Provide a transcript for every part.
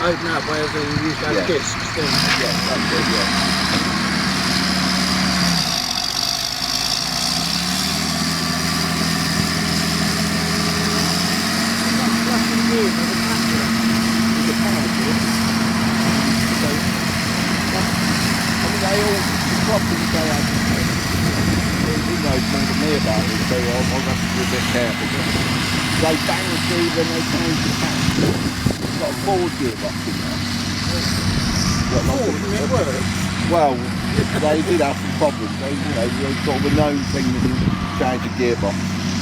Open up where they used to have discs then. Yeah, that's good, yeah. About it, so I'll have to be a bit careful. They bang the key when they change the tank. It's got a Ford gearbox in there. Ford, and it works? Well, they did have some problems. They, you know, sort of a known thing when you change a gearbox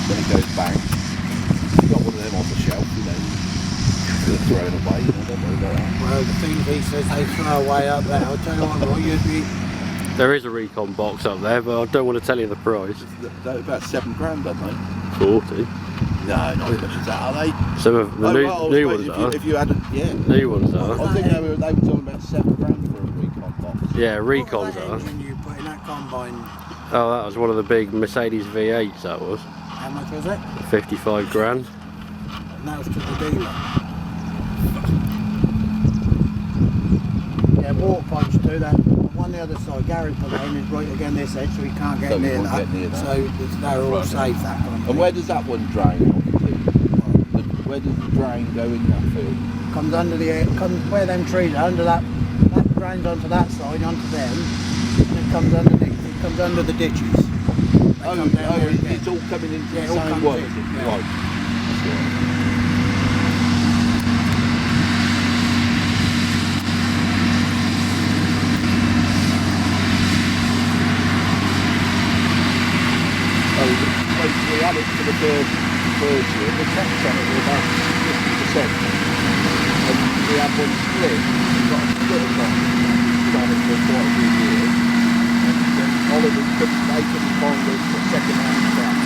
when it goes bang. You've got one of them on the shelf, you know. They're thrown away, you know, don't worry about that. Well, the things he says they throw away up there, I'll tell you what, you'd be... There is a recon box up there, but I don't want to tell you the price. They're about $7 grand, aren't they? 40. No, not as much as that, are they? Some of the new ones are. If you had a, yeah. New ones are. I think they were talking about $7 grand for a recon box. Yeah, recons are. Engine you put in that combine, Oh, that was one of the big Mercedes V8s, that was. how much was it? 55 grand. And that was to the dealer. Yeah, water pipes too, that one the other side, Gary put that in, is right again this edge, so he can't get near that. So they're all safe, that kind of thing. And where does that one drain off to? Where does the drain go in that field? Comes under the, comes where them trees are, under that drains onto that side, onto them, and it comes under the ditches. It's all coming into the same one. Yeah. Right. That's right. We had it for the third year, the tax on it was about 50%. And we had one split, we got a split across it, we had it for quite a few years. And then Oliver couldn't find the second hand track.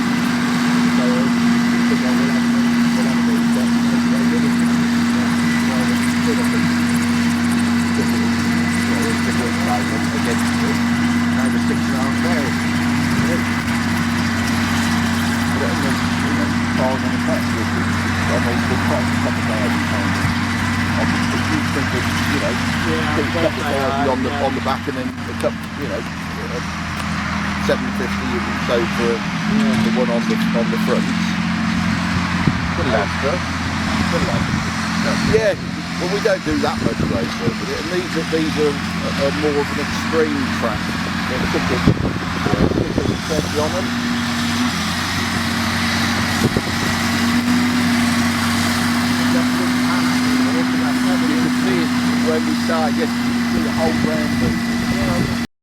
So we said, well, we'll have these, but they really split up and against it. Now the 6.5 barrels. Cars on the track with them. Almost the quite a couple of hours behind them. Obviously, you think of, you know, on the back and then a couple, you know, 750 and so for the one on the front. Pretty extra. Yeah. Well, we don't do that much race work with it, and these are more of an extreme track. There's a bit of treads on them. When we start, yes, you can see the whole ground moving.